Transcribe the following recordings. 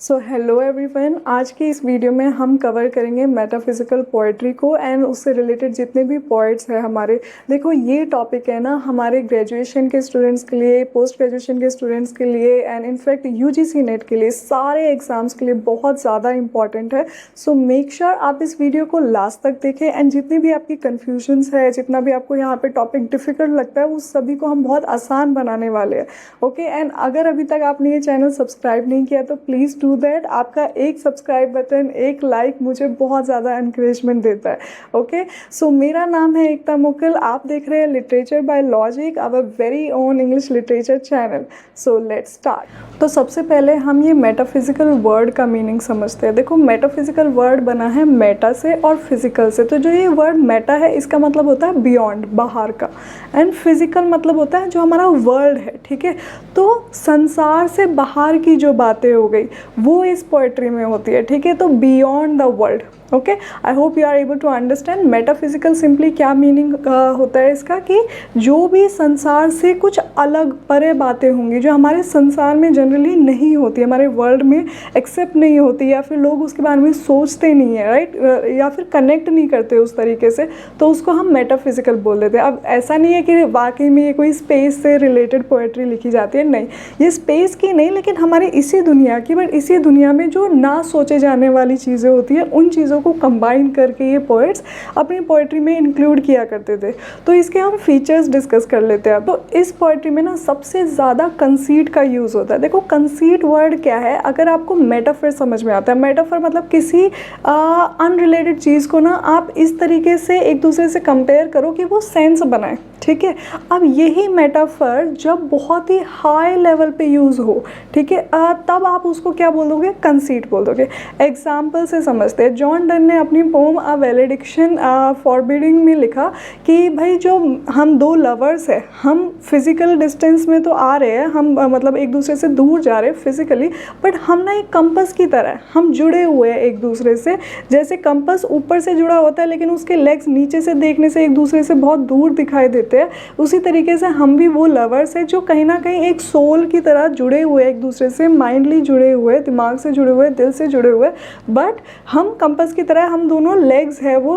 So hello everyone, आज की इस वीडियो में हम कवर करेंगे मेटाफिज़िकल पोइट्री को एंड उससे रिलेटेड जितने भी पोइट्स हैं हमारे। देखो ये टॉपिक है ना हमारे ग्रेजुएशन के स्टूडेंट्स के लिए, पोस्ट ग्रेजुएशन के स्टूडेंट्स के लिए एंड इनफैक्ट यूजीसी नेट के लिए, सारे एग्जाम्स के लिए बहुत ज़्यादा इंपॉर्टेंट है। सो मेक श्योर आप इस वीडियो को लास्ट तक देखें एंड जितनी भी आपकी कन्फ्यूजन्स है, जितना भी आपको यहाँ पे टॉपिक डिफिकल्ट लगता है, उस सभी को हम बहुत आसान बनाने वाले हैं। ओके, एंड अगर अभी तक आपने ये चैनल सब्सक्राइब नहीं किया तो प्लीज़ डू दैट। आपका एक सब्सक्राइब बटन, एक लाइक मुझे बहुत ज़्यादा एनकरेजमेंट देता है। ओके, सो मेरा नाम है एकता मुकुल, आप देख रहे हैं literature by logic, our very own English literature channel. So let's start. तो सबसे पहले हम ये मेटाफिजिकल वर्ड का मीनिंग समझते हैं। देखो मेटाफिजिकल वर्ड बना है मेटा से और फिजिकल से। तो जो ये वर्ड मेटा है इसका मतलब होता है बियॉन्ड, बाहर का, एंड फिजिकल मतलब होता है जो हमारा वर्ल्ड है। ठीक है, तो संसार से बाहर की जो बातें हो गई वो इस पोएट्री में होती है। ठीक है, तो beyond the world. Okay, I hope you are able to understand metaphysical simply क्या मीनिंग होता है इसका, कि जो भी संसार से कुछ अलग परे बातें होंगी जो हमारे संसार में जनरली नहीं होती, हमारे वर्ल्ड में एक्सेप्ट नहीं होती, या फिर लोग उसके बारे में सोचते नहीं है, राइट, या फिर कनेक्ट नहीं करते उस तरीके से, तो उसको हम मेटाफिजिकल बोल देते हैं। अब ऐसा नहीं है कि वाकई में ये कोई स्पेस से रिलेटेड पोएट्री लिखी जाती है, नहीं, ये स्पेस की नहीं, लेकिन हमारे इसी दुनिया की, बट इसी दुनिया में जो ना सोचे जाने वाली चीज़ें होती है उन चीज़ों को कंबाइन करके ये पोएट्स अपनी पोएट्री में इंक्लूड किया करते थे। तो इसके हम फीचर्स डिस्कस कर लेते हैं। तो इस पोएट्री में ना सबसे ज़्यादा कंसीट का यूज़ होता है। देखो कंसीट वर्ड क्या है, अगर आपको मेटाफर समझ में आता है, मेटाफर मतलब किसी अनरिलेटेड चीज़ को ना आप इस तरीके से एक दूसरे से कंपेयर करो कि वो सेंस बनाए। ठीक है, अब यही मेटाफर जब बहुत ही हाई लेवल पे यूज़ हो, ठीक है, तब आप उसको क्या बोल दोगे, कंसीट बोल दोगे। एग्जाम्पल से समझते हैं। जॉन डन ने अपनी पोम अ वैलेडिक्शन फॉरबिडिंग में लिखा कि भाई जो हम दो लवर्स हैं, हम फिज़िकल डिस्टेंस में तो आ रहे हैं, हम मतलब एक दूसरे से दूर जा रहे हैं फिज़िकली, बट हम ना एक कंपस की तरह हम जुड़े हुए हैं एक दूसरे से। जैसे कंपस ऊपर से जुड़ा होता है लेकिन उसके लेग्स नीचे से देखने से एक दूसरे से बहुत दूर दिखाई देते हैं, उसी तरीके से हम भी वो लवर्स हैं जो कहीं ना कहीं एक सोल की तरह जुड़े हुए एक दूसरे से, माइंडली जुड़े हुए, दिमाग से जुड़े हुए, दिल से जुड़े हुए, बट हम कंपस की तरह, हम दोनों लेग्स है वो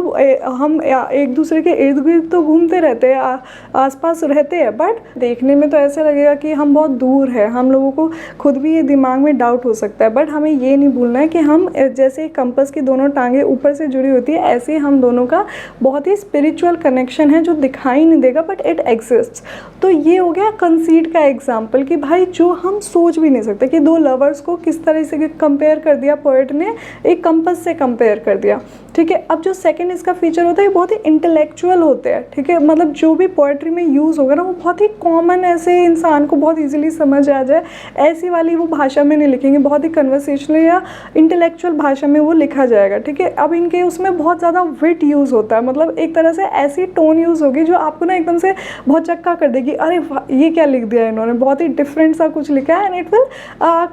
हम एक दूसरे के इर्द गिर्द तो घूमते रहते हैं, आसपास रहते हैं, बट देखने में तो ऐसा लगेगा कि हम बहुत दूर है। हम लोगों को खुद भी ये दिमाग में डाउट हो सकता है, बट हमें ये नहीं भूलना है कि हम जैसे कंपस की दोनों टांगें ऊपर से जुड़ी होती है, ऐसे ही हम दोनों का बहुत ही स्पिरिचुअल कनेक्शन है जो दिखाई नहीं देगा बट इट एग्जिस्ट्स। तो ये हो गया कंसीट का एग्जाम्पल कि भाई जो हम सोच भी नहीं सकते, कि दो लवर्स को किस तरह से कंपेयर कर दिया पोएट ने, एक कंपस से कंपेयर कर दिया। ठीक है, अब जो सेकंड इसका फीचर होता है, बहुत ही इंटेलेक्चुअल होते हैं। ठीक है, मतलब जो भी पोएट्री में यूज़ होगा ना वो बहुत ही कॉमन, ऐसे इंसान को बहुत इजीली समझ आ जाए, ऐसी वाली वो भाषा में नहीं लिखेंगे, बहुत ही कन्वर्सेशनल या इंटेलेक्चुअल भाषा में वो लिखा जाएगा। ठीक है, अब इनके उसमें बहुत ज़्यादा विट यूज़ होता है, मतलब एक तरह से ऐसी टोन यूज़ होगी जो आपको ना एकदम से बहुत चक्का कर देगी, अरे ये क्या लिख दिया इन्होंने, बहुत ही डिफरेंट सा कुछ लिखा है, and it will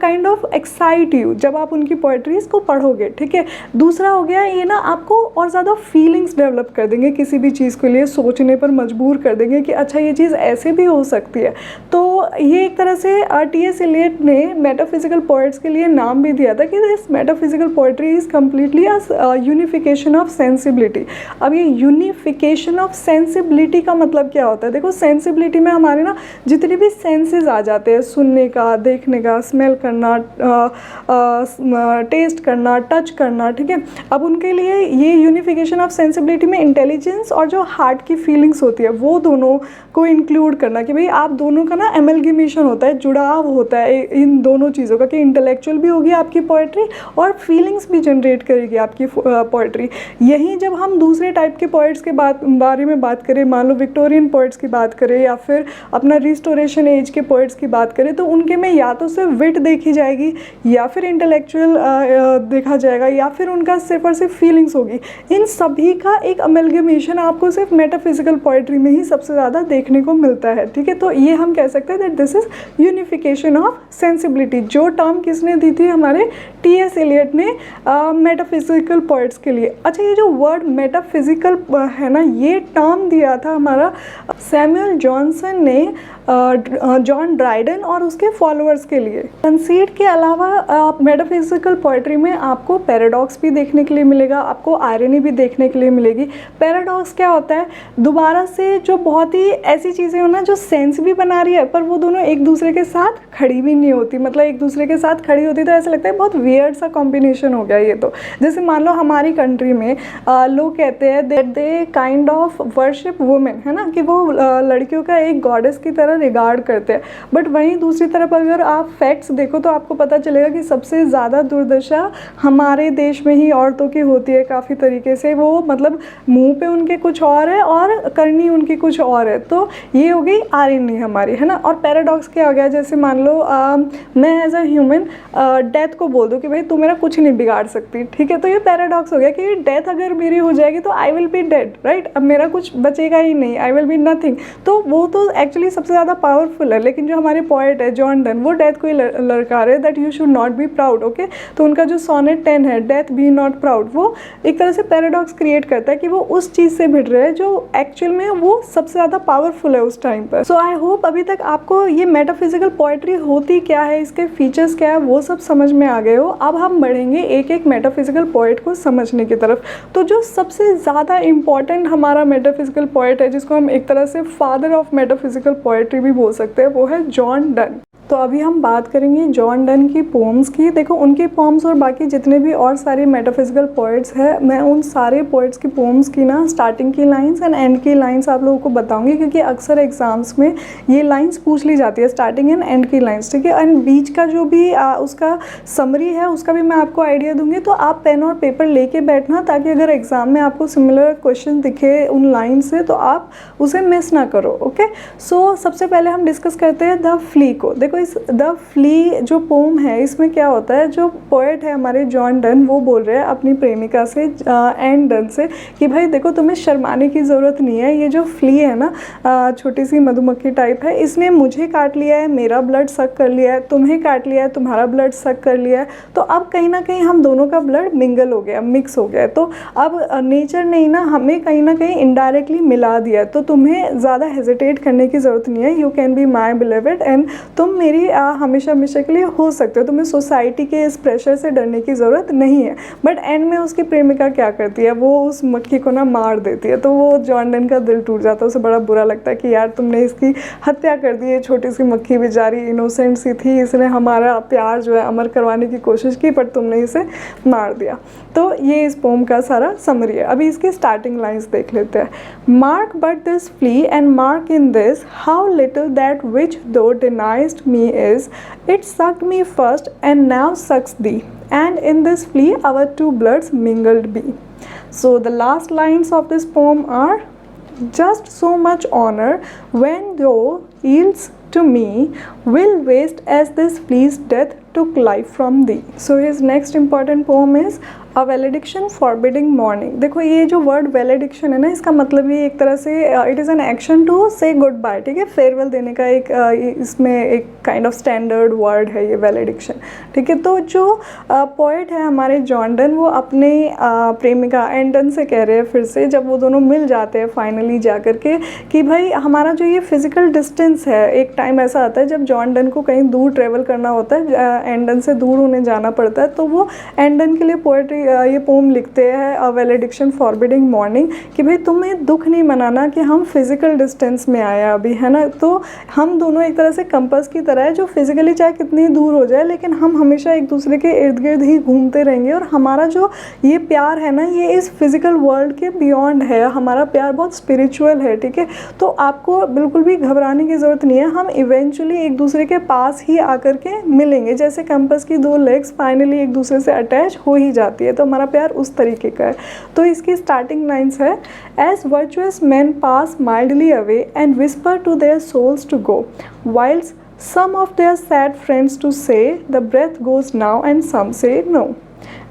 kind of excite you जब आप उनकी पोएट्रीज को पढ़ोगे। ठीक है, दूसरा हो गया ये ना आपको और ज़्यादा फीलिंग्स डेवलप कर देंगे, किसी भी चीज़ के लिए सोचने पर मजबूर कर देंगे कि अच्छा ये चीज़ ऐसे भी हो सकती है। तो ये एक तरह से टी.एस. एलियट ने मेटाफिजिकल पोएट्स के लिए नाम भी दिया था कि this metaphysical poetry is completely unification of sensibility. अब ये यूनिफिकेशन ऑफ सेंसिबिलिटी का मतलब क्या होता है, देखो सेंसिबिलिटी में हमारे ना जितने भी सेंसेस आ जाते हैं, सुनने का, देखने का, स्मेल करना, टेस्ट करना, टच करना। ठीक है, अब उनके लिए ये यूनिफिकेशन ऑफ सेंसिबिलिटी में इंटेलिजेंस और जो हार्ट की फीलिंग्स होती है वो दोनों को इंक्लूड करना, कि भाई आप दोनों का ना एमलगेमेशन होता है, जुड़ाव होता है इन दोनों चीज़ों का, कि इंटेलेक्चुअल भी होगी आपकी पोएट्री और फीलिंग्स भी जनरेट करेगी आपकी पोएट्री। यहीं जब हम दूसरे टाइप के पोएट्स के बारे में बात करें, मान लो विक्टोरियन पोएट्स की बात करें या फिर अपना रिस्टोरेशन एज के पोएट्स की बात करें, तो उनके में या तो सिर्फ विट देखी जाएगी, या फिर इंटेलेक्चुअल देखा जाएगा, या फिर उनका सिर्फ सिर्फ और सिर्फ फीलिंग्स होगी। इन सभी का एक अमेलगमेशन आपको सिर्फ मेटाफिजिकल पोएट्री में ही सबसे ज़्यादा देखने को मिलता है, ठीक है। तो ये हम कह सकते हैं that this is unification of sensibility, जो टर्म किसने दी थी, हमारे टी.एस. एलियट ने मेटाफिजिकल पोएट्स के लिए। अच्छा, ये जो वर्ड मेटाफिजिकल है ना, ये टर्म दिया था हमारा सैमुअल जॉनसन ने जॉन ड्राइडन और उसके फॉलोअर्स के लिए। कंसीट के अलावा मेटाफिजिकल पोएट्री में आपको पैराडॉक्स भी देखने के लिए मिलेगा, आपको आयरनी भी देखने के लिए मिलेगी। पैराडॉक्स क्या होता है, दोबारा से जो बहुत ही ऐसी चीज़ें हो ना जो सेंस भी बना रही है, पर वो दोनों एक दूसरे के साथ खड़ी भी नहीं होती, मतलब एक दूसरे के साथ खड़ी होती तो ऐसा लगता है बहुत वियर्ड सा कॉम्बिनेशन हो गया ये तो। जैसे मान लो हमारी कंट्री में लोग कहते हैं that they kind of worship women, है ना, कि वो लड़कियों का एक गॉडेस की तरह रिगार्ड करते हैं। बट वहीं दूसरी तरफ अगर आप फैक्ट्स देखो तो आपको पता चलेगा कि सबसे ज़्यादा दुर्दशा हमारे देश में ही औरतों की होती है काफ़ी तरीके से। वो मतलब मुंह पे उनके कुछ और है और करनी उनकी कुछ और है। तो ये हो गई आयरनी हमारी, है ना। और पैराडॉक्स क्या हो गया, जैसे मान लो मैं एज अ ह्यूमन डेथ को बोल दूँ कि भाई तू मेरा कुछ नहीं बिगाड़ सकती, ठीक है। तो ये पैराडॉक्स हो गया कि डेथ अगर मेरी हो जाएगी तो I will be dead, right. अब मेरा कुछ बचेगा ही नहीं, आई विल बी नथिंग। तो वो तो एक्चुअली सबसे ज़्यादा पावरफुल है। लेकिन जो हमारे पोएट है जॉन डन, वो डेथ को ही लड़का रहे that you should not be proud, okay. तो उनका जो सोनेट 10 है, डेथ बी नॉट प्राउड, वो एक तरह से पैराडॉक्स क्रिएट करता है कि वो उस चीज़ से भिड़ रहे हैं जो एक्चुअल में वो सबसे ज़्यादा पावरफुल है उस टाइम पर। सो आई होप अभी तक आपको ये मेटाफिजिकल पोएट्री होती क्या है, इसके फीचर्स क्या है, वो सब समझ में आ गए हो। अब हम बढ़ेंगे एक एक मेटाफिजिकल पोएट को समझने की तरफ। तो जो सबसे ज़्यादा इम्पॉर्टेंट हमारा मेटाफिजिकल पोएट है, जिसको हम एक तरह से फादर ऑफ मेटाफिजिकल पोएट्री भी बोल सकते हैं, वो है जॉन डन। तो अभी हम बात करेंगे जॉन डन की पोम्स की। देखो उनकी पोम्स और बाकी जितने भी और सारे मेटाफिजिकल पोएट्स हैं, मैं उन सारे पोएट्स की पोम्स की ना स्टार्टिंग की लाइंस एंड एंड की लाइंस आप लोगों को बताऊंगी, क्योंकि अक्सर एग्जाम्स में ये लाइंस पूछ ली जाती है, स्टार्टिंग एंड एंड की लाइंस, ठीक है। एंड बीच का जो भी उसका समरी है उसका भी मैं आपको आइडिया दूंगी। तो आप पेन और पेपर लेके बैठना, ताकि अगर एग्जाम में आपको सिमिलर क्वेश्चन दिखे उन लाइन से तो आप उसे मिस ना करो, ओके। सो सबसे पहले हम डिस्कस करते हैं द फ्ली को। देखो इस द फ्ली जो पोम है, इसमें क्या होता है, जो पोएट है हमारे जॉन डन, वो बोल रहे हैं अपनी प्रेमिका से एन डन से कि भाई देखो तुम्हें शर्माने की ज़रूरत नहीं है, ये जो फ्ली है ना, छोटी सी मधुमक्खी टाइप है, इसने मुझे काट लिया है, मेरा ब्लड सक कर लिया है, तुम्हें काट लिया है, तुम्हारा ब्लड सक कर लिया है। तो अब कहीं ना कहीं हम दोनों का ब्लड मिंगल हो गया, मिक्स हो गया। तो अब नेचर ने ना हमें कहीं ना कहीं इनडायरेक्टली मिला दिया। तो तुम्हें ज़्यादा हेजिटेट करने की ज़रूरत नहीं है, you can be my beloved and तुम मेरी हमेशा हमेशा के लिए हो सकते हो, तुम्हें सोसाइटी के इस प्रेशर से डरने की ज़रूरत नहीं है। बट एंड में उसकी प्रेमिका क्या करती है, वो उस मक्खी को ना मार देती है। तो वो जॉन डन का दिल टूट जाता है, उसे बड़ा बुरा लगता है कि यार तुमने इसकी हत्या कर दी है, छोटी सी मक्खी बेचारी इनोसेंट सी थी, इसने हमारा प्यार जो है अमर करवाने की कोशिश की, पर तुमने इसे मार दिया। तो ये इस पोम का सारा समरी है। अभी इसकी स्टार्टिंग लाइन्स देख लेते हैं। Mark but this flea and mark in this how little that which thou denies me is, it sucked me first and now sucks thee, and in this flea our two bloods mingled be. So the last lines of this poem are, just so much honor when thou yields to me will waste as this flea's death took life from thee. So his next important poem is a वैलेडिक्शन forbidding mourning. देखो ये जो word वैलेडिक्शन है ना, इसका मतलब ये एक तरह से it is an action to say good bye, ठीक है, फेयरवेल देने का एक इसमें एक काइंड ऑफ स्टैंडर्ड वर्ड है ये वैलेडिक्शन, ठीक है। तो जो पोएट है हमारे जॉन डन, वो अपने प्रेमिका एंडन से कह रहे हैं फिर से, जब वो दोनों मिल जाते हैं फाइनली जा कर के, कि भाई हमारा जो ये फिजिकल डिस्टेंस है, एक टाइम ऐसा आता है जब जॉन डन को कहीं दूर ट्रेवल करना होता है, एंडन से दूर उन्हें जाना पड़ता है, तो वो एंडन के लिए पोएट्री ये पोम लिखते हैं अ वैलेडिक्शन फॉरबिडिंग मॉर्निंग, कि भाई तुम्हें दुख नहीं मनाना कि हम फिजिकल डिस्टेंस में आए अभी, है ना। तो हम दोनों एक तरह से कंपास की तरह है, जो फिजिकली चाहे कितनी दूर हो जाए लेकिन हम हमेशा एक दूसरे के इर्द गिर्द ही घूमते रहेंगे। और हमारा जो ये प्यार है ना, ये इस फिजिकल वर्ल्ड के बियॉन्ड है, हमारा प्यार बहुत स्पिरिचुअल है, ठीक है। तो आपको बिल्कुल भी घबराने की ज़रूरत नहीं है, हम इवेंचुअली एक दूसरे के पास ही आकर के मिलेंगे, जैसे कंपास की दो लेग्स फाइनली एक दूसरे से अटैच हो ही जाती है। तो हमारा प्यार उस तरीके का है। तो इसकी स्टार्टिंग लाइन्स है, as virtuous man pass mildly away and whisper to their souls to go, whilst some of their sad friends to say the breath goes now and some say no.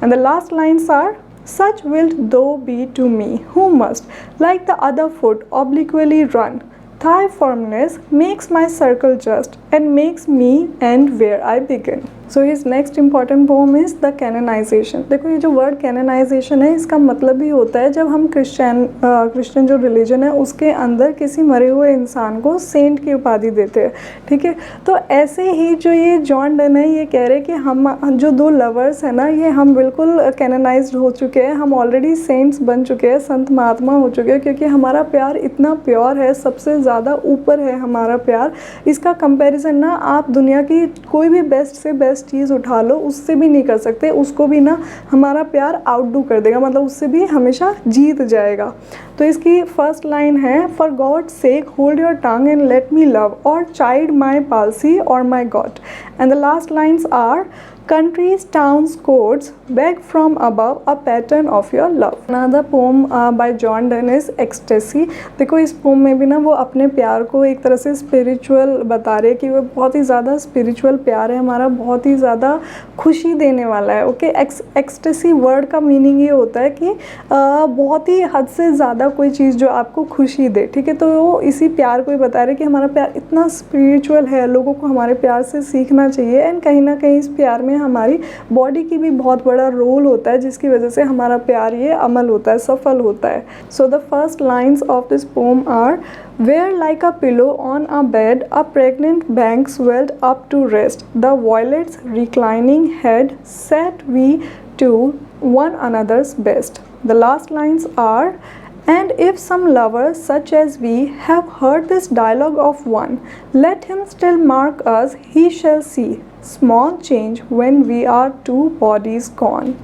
And the last lines are, such wilt thou be to me, who must, like the other foot, obliquely run. Thy firmness makes my circle just, and makes me end where I begin. So his next important poem is the canonization. देखो ये जो word canonization है, इसका मतलब भी होता है जब हम क्रिश्चियन जो रिलीजन है उसके अंदर किसी मरे हुए इंसान को सेंट की उपाधि देते हैं, ठीक है। तो ऐसे ही जो ये जॉन डन है, ये कह रहे हैं कि हम जो दो लवर्स हैं ना, ये हम बिल्कुल कैनोनाइज्ड हो चुके हैं, हम ऑलरेडी सेंट्स बन चुके हैं, संत महात्मा हो चुके हैं, क्योंकि हमारा प्यार इतना प्योर है, सबसे ज़्यादा ऊपर है हमारा प्यार। इसका कंपैरिजन ना आप दुनिया की कोई भी बेस्ट से बेस्ट चीज़ उठा लो, उससे भी नहीं कर सकते, उसको भी ना हमारा प्यार आउटडू कर देगा, मतलब उससे भी हमेशा जीत जाएगा। तो इसकी फर्स्ट लाइन है, for God sake hold your tongue and let me love, or chide my palsy or my God. And the last lines are, countries, towns, courts, beg from above a pattern of your love. Another poem by John Donne is Ecstasy. देखो इस pome में भी ना वो अपने प्यार को एक तरह से स्पिरिचुअल बता रहे हैं कि वो बहुत ही ज़्यादा स्पिरिचुअल प्यार है हमारा, बहुत ही ज़्यादा खुशी देने वाला है। ओके, एक्सटेसी वर्ड का मीनिंग ये होता है कि बहुत ही हद से ज़्यादा कोई चीज़ जो आपको खुशी दे, ठीक है। तो वो इसी प्यार को ही बता रहे हैं कि हमारा प्यार इतना स्पिरिचुअल है, लोगों को हमारे प्यार से सीखना चाहिए। एंड कहीं ना कहीं इस प्यार में हमारी बॉडी की भी बहुत बड़ा रोल होता है, जिसकी वजह से हमारा प्यार ये अमल होता है, सफल होता है। So the first lines of this poem are, where like a pillow on a bed a pregnant bank swelled up to rest, the violet's reclining head sat we to one another's best. The last lines are, and if some lover such as we have heard this dialogue of one, let him still mark us, he shall see small change when we are two bodies gone.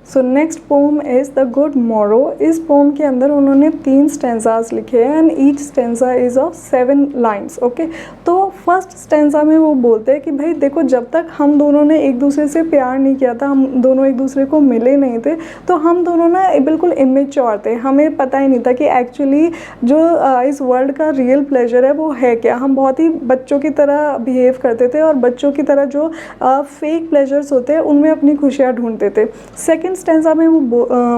So next poem is the good morrow. इस pome के अंदर उन्होंने 3 stanzas लिखे हैं and each stanza is of 7 lines. Okay, तो first stanza में वो बोलते हैं कि भाई देखो, जब तक हम दोनों ने एक दूसरे से प्यार नहीं किया था, हम दोनों एक दूसरे को मिले नहीं थे, तो हम दोनों ना बिल्कुल इमेच्योर थे, हमें पता ही नहीं था कि एक्चुअली जो इस वर्ल्ड का रियल प्लेजर है वो है क्या। हम बहुत ही बच्चों की तरह बिहेव करते थे और बच्चों की तरह जो फेक प्लेजर्स होते हैं उनमें अपनी खुशियाँ ढूंढते थे। सेकेंड स्टेंजा में वो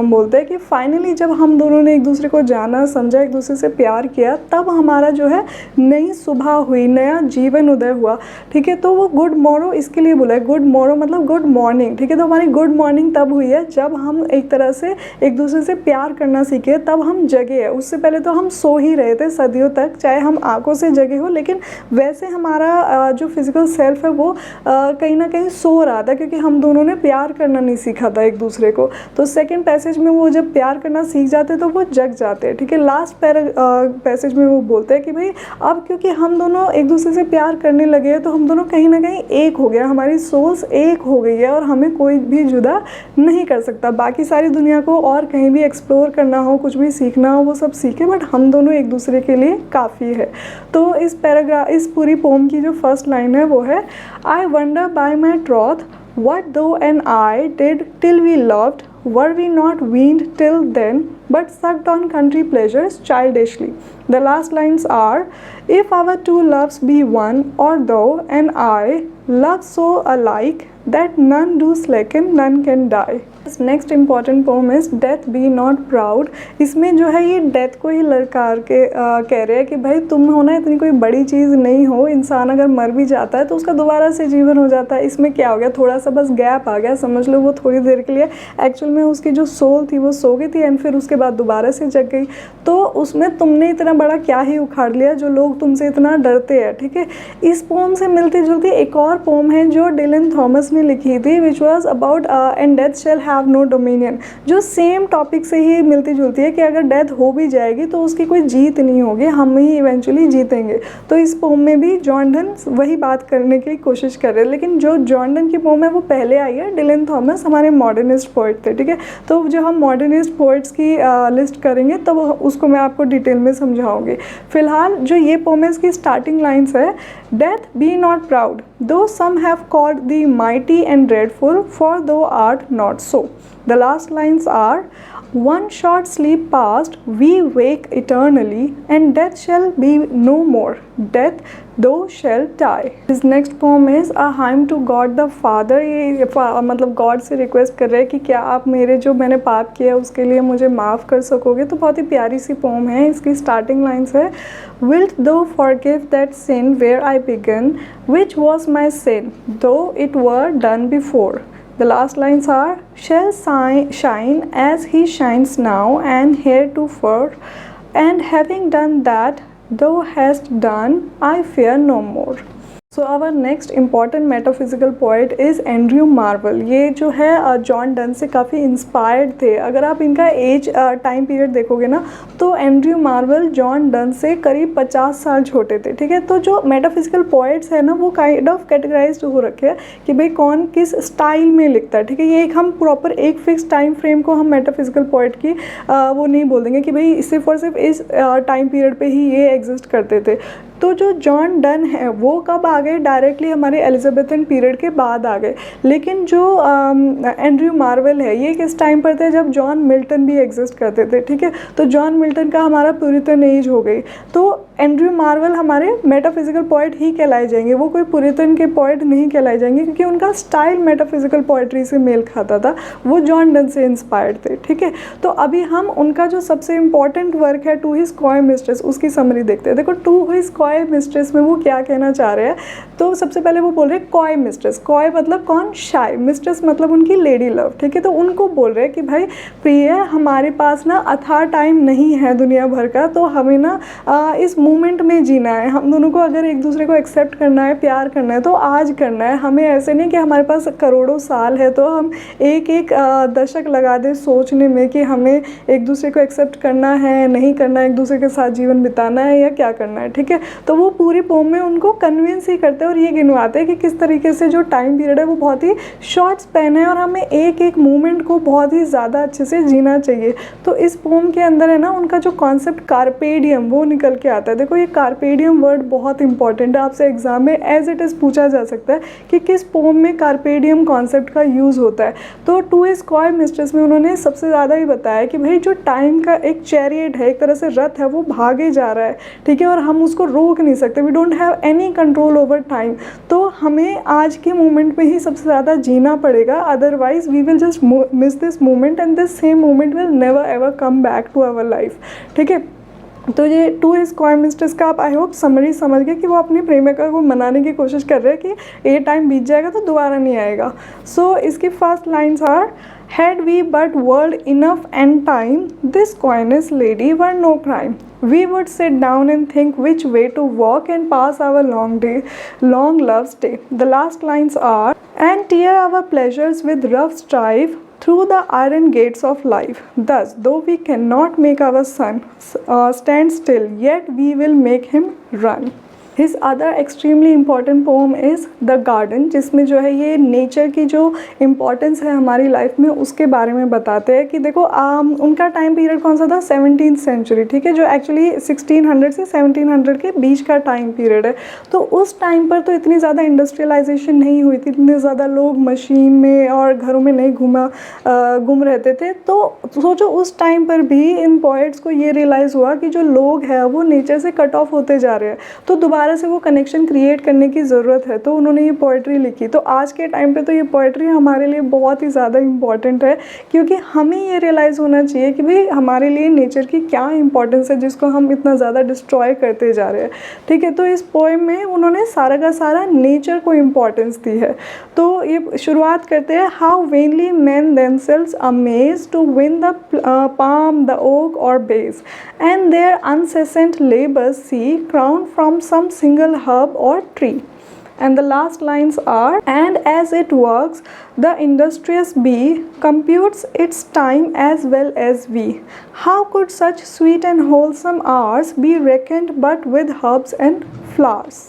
बोलते हैं कि फाइनली जब हम दोनों ने एक दूसरे को जाना, समझा, एक दूसरे से प्यार किया, तब हमारा जो है नई सुबह हुई, नया जीवन उदय हुआ, ठीक है। तो वो गुड मॉर्निंग इसके लिए बोला है, गुड मॉर्निंग मतलब गुड मॉर्निंग, ठीक है। तो हमारी गुड मॉर्निंग तब हुई है जब हम एक तरह से एक दूसरे से प्यार करना सीखे, तब हम जगे हैं। उससे पहले तो हम सो ही रहे थे सदियों तक, चाहे हम आंखों से जगे हो, लेकिन वैसे हमारा जो फिजिकल सेल्फ है वो कहीं ना कहीं सो रहा था, क्योंकि हम दोनों ने प्यार करना नहीं सीखा था एक दूसरे को। तो सेकंड पैसेज में वो जब प्यार करना सीख जाते तो वो जग जाते हैं, ठीक है। लास्ट पैसेज में वो बोलते हैं कि भाई अब क्योंकि हम दोनों एक दूसरे से प्यार करने लगे हैं, तो हम दोनों कहीं ना कहीं एक हो गया, हमारी सोल्स एक हो गई है और हमें कोई भी जुदा नहीं कर सकता। बाकी सारी दुनिया को और कहीं भी एक्सप्लोर करना हो, कुछ भी सीखना हो, वो सब सीखे, बट हम दोनों एक दूसरे के लिए काफ़ी है। तो इस पूरी पोम की जो फर्स्ट लाइन है वो है, I wonder by my troth what thou and I did till we loved, were we not weaned till then, but sucked on country pleasures childishly. The last lines are, if our two loves be one, or thou and I love so alike that none do slacken, none can die. Next important poem is death be not proud. इसमें जो है ये death को ही ललकार के कह रहे हैं कि भाई तुम हो ना इतनी कोई बड़ी चीज़ नहीं हो, इंसान अगर मर भी जाता है तो उसका दोबारा से जीवन हो जाता है। इसमें क्या हो गया, थोड़ा सा बस गैप आ गया, समझ लो वो थोड़ी देर के लिए एक्चुअल में उसकी जो सोल थी वो सो गई थी एंड फिर उसके बाद दोबारा से जग गई। तो उसमें तुमने इतना बड़ा क्या ही उखाड़ लिया जो लोग तुमसे इतना डरते हैं, ठीक है। इस पोम से मिलती जुलती एक और पोम है जो डिलन थॉमस ने लिखी थी, which was about and death shall have no dominion, जो सेम टॉपिक से ही मिलती जुलती है कि अगर डेथ हो भी जाएगी तो उसकी कोई जीत नहीं होगी, हम ही इवेंचुअली जीतेंगे। तो इस पोम में भी जॉन डन वही बात करने की कोशिश कर रहे हैं, लेकिन जो जॉन डन की पोम है वो पहले आई है, डिलन थॉमस हमारे मॉडर्निस्ट पोइट थे, ठीक है। तो जो हम मॉडर्निस्ट पोइट्स की लिस्ट करेंगे तब उसको मैं आपको डिटेल में समझाऊंगी। फिलहाल जो ये पोम है इसकी स्टार्टिंग लाइन्स है, death be not proud though some have called thee mighty and dreadful, for thou art not so. The last lines are, One short sleep past, we wake eternally, and death shall be no more. Death, thou shalt die. His next poem is a hymn to God the Father. ये मतलब God से request कर रहे हैं कि क्या आप मेरे जो मैंने पाप किया उसके लिए मुझे माफ़ कर सकोगे। तो बहुत ही प्यारी सी पोम है। इसकी स्टार्टिंग लाइन्स है, Wilt thou forgive that sin where I began, which was my sin, though it were done before. The last lines are, shall shine as he shines now and heretofore, and having done that thou hast done, I fear no more. So our next important metaphysical poet is Andrew Marvell. ये जो है John Donne से काफ़ी inspired थे। अगर आप इनका as time period देखोगे ना तो एंड्रयू मार्वल जॉन डन से करीब 50 साल छोटे थे, ठीक है। तो जो मेटाफिजिकल पोइट्स है ना वो काइंड ऑफ कैटेगराइज्ड हो रखे हैं कि भाई कौन किस स्टाइल में लिखता है, ठीक है। ये एक हम प्रॉपर एक फिक्स टाइम फ्रेम को हम मेटाफिजिकल पोइट की वो नहीं बोल देंगे कि भाई सिर्फ और सिर्फ इस टाइम पीरियड पे ही ये एग्जिस्ट करते थे। तो जो जॉन डन है वो कब आ गए, डायरेक्टली हमारे एलिजाबेथन पीरियड के बाद आ गए। लेकिन जो एंड्रयू मार्वल है ये किस टाइम पर थे, जब जॉन मिल्टन भी एग्जिस्ट करते थे, ठीक है। तो जॉन मिल्टन का हमारा पुरितन एज हो गई। तो एंड्रयू मार्वल हमारे मेटाफिजिकल पोइट ही कहलाए जाएंगे, वो कोई पुरितन के पोइट नहीं कहलाए जाएंगे, क्योंकि उनका स्टाइल मेटाफिजिकल पोइट्री से मेल खाता था। वो जॉन डन से इंस्पायर्ड थे, ठीक है। तो अभी हम उनका जो सबसे इंपॉर्टेंट वर्क है टू हिज कॉय मिस्ट्रेस, उसकी समरी देखते हैं। देखो टू हिज कॉय मिस्ट्रेस में वो क्या कहना चाह रहे हैं। तो सबसे पहले वो बोल रहे हैं कॉय मिस्ट्रेस। कॉय मतलब कौन, शाय। मिस्ट्रेस मतलब उनकी लेडी लव, ठीक है। तो उनको बोल रहे हैं कि भाई प्रिय, हमारे पास ना अथाह टाइम नहीं है दुनिया भर का, तो हमें ना इस मोमेंट में जीना है। हम दोनों को अगर एक दूसरे को एक्सेप्ट करना है, प्यार करना है तो आज करना है। हमें ऐसे नहीं कि हमारे पास करोड़ों साल है तो हम एक एक दशक लगा दें सोचने में कि हमें एक दूसरे को एक्सेप्ट करना है, नहीं करना है, एक दूसरे के साथ जीवन बिताना है या क्या करना है, ठीक है। तो वो पूरी पोम में उनको कन्विंस ही करते हैं और ये गिनवाते हैं कि किस तरीके से जो टाइम पीरियड है वो बहुत ही शॉर्ट स्पैन है और हमें एक एक मोमेंट को बहुत ही ज़्यादा अच्छे से जीना चाहिए। तो इस पोम के अंदर है ना उनका जो कॉन्सेप्ट कार्पेडियम वो निकल के आता है। देखो ये कार्पेडियम वर्ड बहुत इंपॉर्टेंट है, आपसे एग्जाम में एज इट इज़ पूछा जा सकता है कि किस पोम में कार्पेडियम कॉन्सेप्ट का यूज़ होता है। तो टू हिज कॉय मिस्ट्रेस में उन्होंने सबसे ज़्यादा ही बताया कि भाई जो टाइम का एक चैरियट है, एक तरह से रथ है, वो भागे जा रहा है, ठीक है, और हम उसको रोक नहीं सकते। We don't have any control over time. तो हमें आज के मोमेंट में ही सबसे ज़्यादा जीना पड़ेगा, otherwise we will just miss this moment and this same moment will never ever come back to our life, ठीक है। तो ये टू हिज कॉय मिस्ट्रेस का आप आई होप समरी समझ गए कि वो अपनी प्रेमिका को मनाने की कोशिश कर रहे हैं कि ये टाइम बीत जाएगा तो दोबारा नहीं आएगा। सो इसकी first lines are, Had we but world enough and time, this coyness lady were no crime. We would sit down and think which way to walk and pass our long love's day. The last lines are, and tear our pleasures with rough strife through the iron gates of life. Thus, though we cannot make our sun stand still, yet we will make him run. His other extremely important poem is The Garden, जिसमें जो है ये nature की जो importance है हमारी life में उसके बारे में बताते हैं कि देखो उनका टाइम पीरियड कौन सा था, 17th सेंचुरी, ठीक है, जो एक्चुअली 1600 से 1700 के बीच का टाइम पीरियड है। तो उस टाइम पर तो इतनी ज़्यादा इंडस्ट्रियलाइजेशन नहीं हुई थी, इतने ज़्यादा लोग मशीन में और घरों में नहीं गुम रहते थे। तो सोचो उस टाइम पर भी इन पोइट्स को ये रियलाइज़ हुआ कि जो लोग हैं वो नेचर से कट ऑफ होते जा रहे हैं, तो दोबारा से वो कनेक्शन क्रिएट करने की ज़रूरत है। तो उन्होंने ये पोइट्री लिखी। तो आज के टाइम पे तो ये पोइट्री हमारे लिए बहुत ही ज़्यादा इम्पॉर्टेंट है, क्योंकि हमें ये रियलाइज़ होना चाहिए कि भाई हमारे लिए नेचर की क्या इंपॉर्टेंस है जिसको हम इतना ज़्यादा डिस्ट्रॉय करते जा रहे हैं, ठीक है। तो इस पोएम में उन्होंने सारा का सारा नेचर को इम्पॉर्टेंस दी है। तो ये शुरुआत करते हैं, how vainly man themselves amaze to win the palm, the oak or base, and their incessant labors see crowned from some single herb or tree. And the last lines are, and as it works, the industrious bee computes its time as well as we. How could such sweet and wholesome hours be reckoned but with herbs and flowers?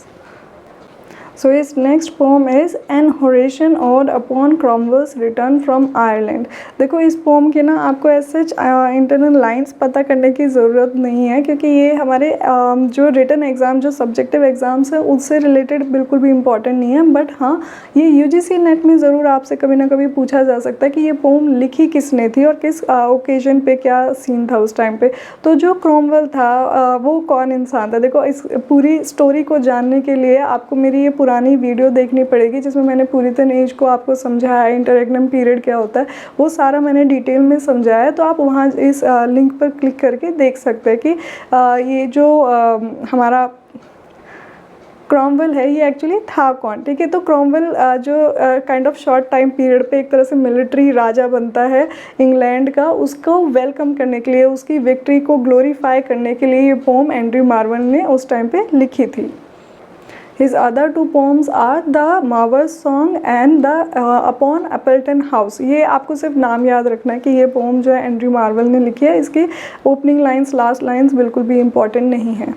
So his next poem is An Horatian Ode upon Cromwell's Return from Ireland. देखो इस pome के ना आपको ऐसे internal lines पता करने की ज़रूरत नहीं है, क्योंकि ये हमारे जो रिटन एग्ज़ाम, जो सब्जेक्टिव एग्ज़ाम्स है उससे रिलेटेड बिल्कुल भी इम्पॉर्टेंट नहीं है। बट हाँ, ये UGC नेट में ज़रूर आपसे कभी ना कभी पूछा जा सकता है कि ये पोम लिखी किसने थी और किस ओकेजन पे, क्या सीन था उस टाइम पे। तो जो क्रॉमवेल था वो कौन इंसान था? देखो इस पूरी स्टोरी को जानने के लिए आपको मेरी ये पुरानी वीडियो देखनी पड़ेगी, जिसमें मैंने पुरितन एज को आपको समझाया है, इंटररेग्नम पीरियड क्या होता है, वो सारा मैंने डिटेल में समझाया है। तो आप वहाँ इस लिंक पर क्लिक करके देख सकते हैं कि ये जो हमारा क्रॉमवेल है ये एक्चुअली था कौन। ठीक है, तो क्रॉमवेल जो kind of short time period पे एक तरह से मिलिट्री राजा बनता है इंग्लैंड का, उसको वेलकम करने के लिए, उसकी विक्ट्री को ग्लोरीफाई करने के लिए ये पोम एंड्रयू मार्वन ने उस टाइम पे लिखी थी। His other two poems are The Marver's Song and The Upon Appleton House। ये आपको सिर्फ नाम याद रखना है कि ये पोम जो है एंड्रयू मार्वल ने लिखी है। इसकी ओपनिंग लाइंस, लास्ट लाइंस बिल्कुल भी इम्पॉर्टेंट नहीं है।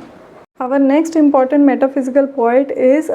Our next important metaphysical poet is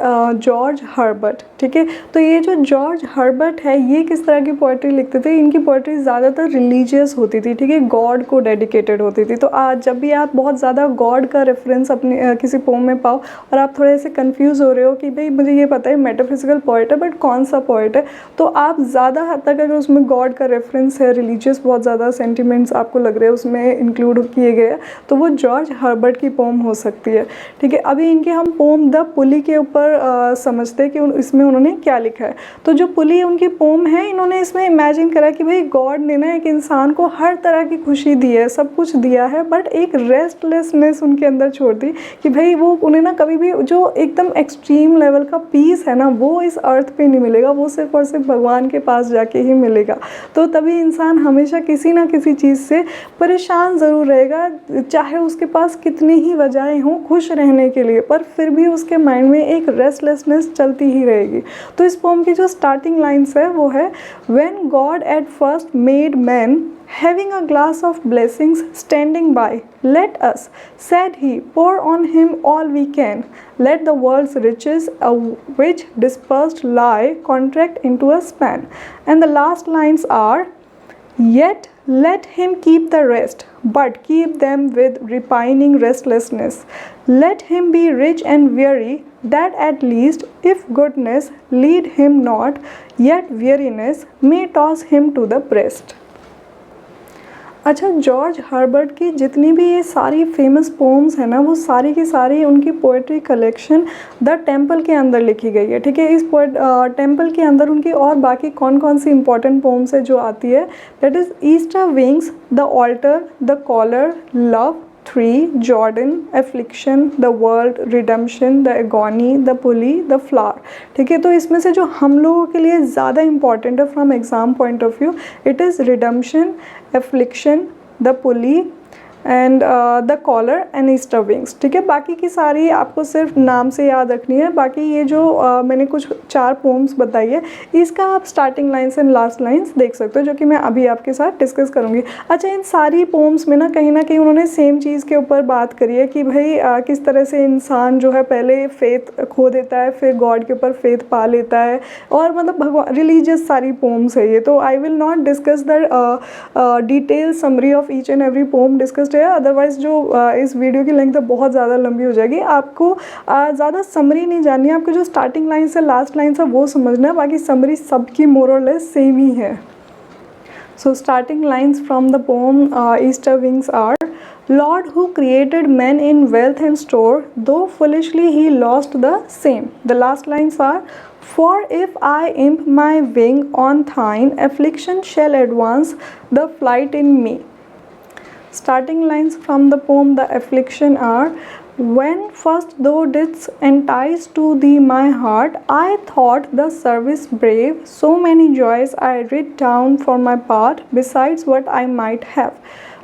George Herbert. ठीक है, तो ये जो जॉर्ज हर्बर्ट है ये किस तरह की पोइट्री लिखते थे? इनकी पोइट्री ज़्यादातर रिलीजियस होती थी, ठीक है, गॉड को डेडिकेटेड होती थी। तो आज जब भी आप बहुत ज़्यादा गॉड का रेफरेंस अपने किसी पोम में पाओ और आप थोड़े से कंफ्यूज हो रहे हो कि भाई मुझे ये पता है मेटाफिजिकल पोइट है बट कौन सा पोइट है, तो आप ज़्यादा हद तक अगर उसमें गॉड का रेफरेंस है, रिलीजियस बहुत ज़्यादा सेंटिमेंट्स आपको लग रहे हैं उसमें इंक्लूड किए गए, तो वो जॉर्ज हर्बर्ट की पोम हो सकती है। ठीक है, अभी इनके हम पोम द पुली के ऊपर समझते हैं कि इसमें उन्होंने क्या लिखा है। तो जो पुली उनकी पोम है, इन्होंने इसमें इमेजिन करा कि भाई गॉड ने ना एक इंसान को हर तरह की खुशी दी है, सब कुछ दिया है, बट एक रेस्टलेसनेस उनके अंदर छोड़ दी कि भाई वो उन्हें ना कभी भी जो एकदम एक्सट्रीम लेवल का पीस है ना वो इस अर्थ पे नहीं मिलेगा, वो सिर्फ और सिर्फ भगवान के पास जाके ही मिलेगा। तो तभी इंसान हमेशा किसी ना किसी चीज़ से परेशान ज़रूर रहेगा, चाहे उसके पास कितनी ही वजहें हों खुश रहने के लिए, पर फिर भी उसके माइंड में एक रेस्टलेसनेस चलती ही रहेगी। तो इस पोम की जो स्टार्टिंग लाइन्स है वो है when God at first made man having a glass of blessings standing by, let us, said he, pour on him all we can, let the world's riches which dispersed lie contract into a span. And the last lines are, yet let him keep the rest, but keep them with repining restlessness. Let him be rich and weary, that at least, if goodness lead him not, yet weariness may toss him to the breast. अच्छा, George Herbert की जितनी भी ये सारी famous poems हैं ना, वो सारी की सारी उनकी पोएट्री कलेक्शन द टेम्पल के अंदर लिखी गई है। ठीक है, इस टेम्पल के अंदर उनकी और बाकी कौन कौन सी इंपॉर्टेंट पोम्स है जो आती है, that is Easter wings, the altar, the collar, love, 3, Jordan, affliction, the world, redemption, the agony, the pulley, the flower. ठीक है, तो इसमें से जो हम लोगों के लिए ज़्यादा इंपॉर्टेंट है from exam point of view, it is redemption, affliction, the pulley and the collar and Easter wings. ठीक है, बाकी की सारी आपको सिर्फ नाम से याद रखनी है। बाकी ये जो मैंने कुछ 4 पोम्स बताई है, इसका आप starting lines and last lines देख सकते हो, जो कि मैं अभी आपके साथ डिस्कस करूँगी। अच्छा, इन सारी पोम्स में ना कहीं उन्होंने सेम चीज़ के ऊपर बात करी है कि भाई किस तरह से इंसान जो है पहले फेथ खो देता है, फिर गॉड के ऊपर फेथ पा लेता है, और मतलब भगवान, रिलीजियस सारी पोम्स है ये। तो I will not discuss the detail summary of each and every poem discuss है, अदरवाइज जो इस वीडियो की लेंथ बहुत ज़्यादा लंबी हो जाएगी। आपको ज़्यादा समरी नहीं जाननी है, आपको जो स्टार्टिंग लाइन से लास्ट लाइन है वो समझना है, बाकी समरी सबकी मोर और लेस सेम ही है। So starting lines from the poem Easter wings are, Lord who created man in wealth and store, though foolishly he lost the same. The last lines are, for if I imp my wing on thine, affliction shall advance the flight in me. Starting lines from the poem The Affliction are, when first thou didst entice to thee my heart, I thought the service brave, so many joys I writ down for my part, besides what I might have.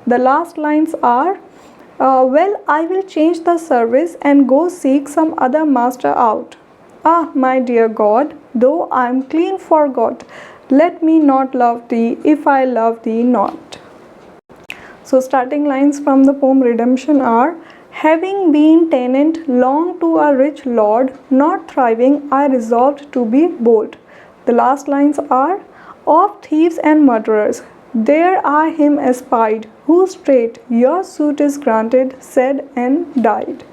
The last lines are, well, I will change the service and go seek some other master out. Ah, my dear God, though I am clean forgot, let me not love thee if I love thee not. So starting lines from the poem Redemption are, Having been tenant long to a rich lord, not thriving, I resolved to be bold. The last lines are, of thieves and murderers, there I him espied, who straight your suit is granted, said and died.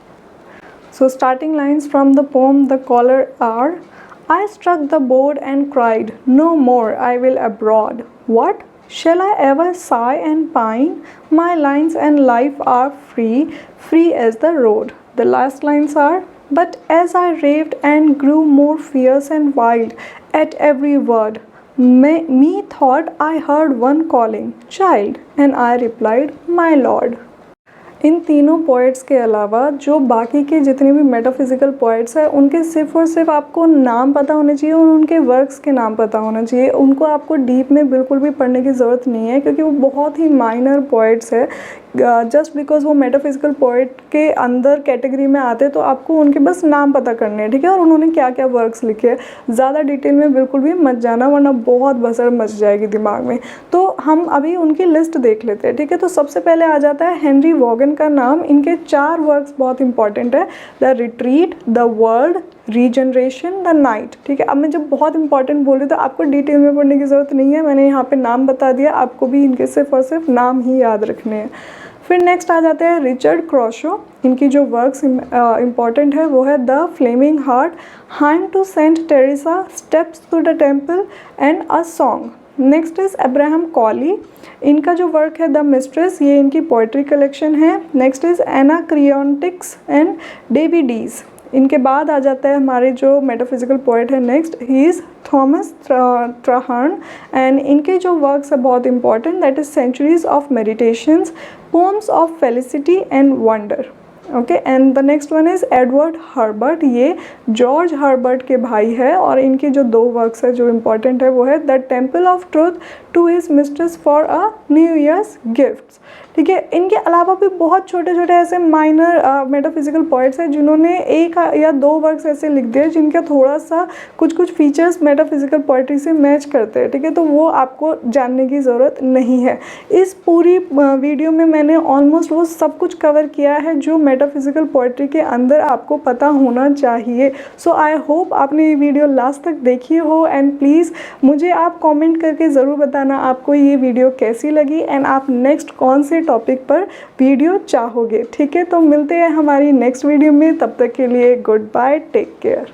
So starting lines from the poem The Caller are, I struck the board and cried, no more I will abroad. What? Shall I ever sigh and pine? My lines and life are free, free as the road. The last lines are, but as I raved and grew more fierce and wild at every word, me thought I heard one calling, child, and I replied, my lord. इन तीनों poets के अलावा जो बाकी के जितने भी metaphysical poets हैं उनके सिर्फ और सिर्फ आपको नाम पता होने चाहिए और उनके वर्क्स के नाम पता होना चाहिए। उनको आपको डीप में बिल्कुल भी पढ़ने की ज़रूरत नहीं है क्योंकि वो बहुत ही माइनर पोइट्स है। जस्ट बिकॉज वो मेटाफिज़िकल पोइट के अंदर कैटेगरी में आते हैं तो आपको उनके बस नाम पता करने हैं, ठीक है, और उन्होंने क्या क्या वर्क्स लिखे हैं। ज़्यादा डिटेल में बिल्कुल भी मत जाना वरना बहुत भसड़ मच जाएगी दिमाग में। तो हम अभी उनकी लिस्ट देख लेते हैं, ठीक है। तो सबसे पहले आ जाता है हेनरी वॉगन का नाम। इनके 4 वर्क्स बहुत इंपॉर्टेंट है, the retreat, the world, regeneration, the night, ठीक है। अब मैं जब बहुत इंपॉर्टेंट बोल रही तो आपको डिटेल में पढ़ने की ज़रूरत नहीं है, मैंने यहाँ पे नाम बता दिया, आपको भी इनके सिर्फ और सिर्फ नाम ही याद रखने हैं। फिर नेक्स्ट आ जाते हैं रिचर्ड क्रॉशो। इनकी जो वर्क्स इम्पॉर्टेंट है वो है the flaming heart, hymn to saint Teresa, steps to the temple and a song. Next is Abraham Cowley. इनका जो वर्क है द मिस्ट्रेस, ये इनकी पोइट्री कलेक्शन है। Next is Anacreontics and Davideis. इनके बाद आ जाता है हमारे जो मेटाफिज़िकल पोइट है next, he is Thomas Traherne and इनके जो वर्क्स है बहुत important, that is centuries of meditations, poems of felicity and wonder. Okay, and the next one is Edward Herbert. ये जॉर्ज हर्बर्ट के भाई है और इनके जो 2 वर्क्स है जो इम्पॉर्टेंट है वो है the temple of truth to his mistress for a new year's gifts, ठीक है। इनके अलावा भी बहुत छोटे छोटे ऐसे माइनर मेटाफिज़िकल पोइट्स हैं जिन्होंने 1 या 2 वर्क्स ऐसे लिख दिए जिनका थोड़ा सा कुछ फीचर्स मेटाफिज़िकल पोइट्री से मैच करते हैं, ठीक है। तो वो आपको जानने की ज़रूरत नहीं है। इस पूरी वीडियो में मैंने ऑलमोस्ट वो सब कुछ कवर किया है जो मेटाफिज़िकल पोइट्री के अंदर आपको पता होना चाहिए। सो आई होप आपने ये वीडियो लास्ट तक देखी हो एंड प्लीज़ मुझे आप कमेंट करके ज़रूर बताना आपको ये वीडियो कैसी लगी एंड आप नेक्स्ट कौन से टॉपिक पर वीडियो चाहोगे, ठीक है। तो मिलते हैं हमारी नेक्स्ट वीडियो में, तब तक के लिए गुड बाय, टेक केयर।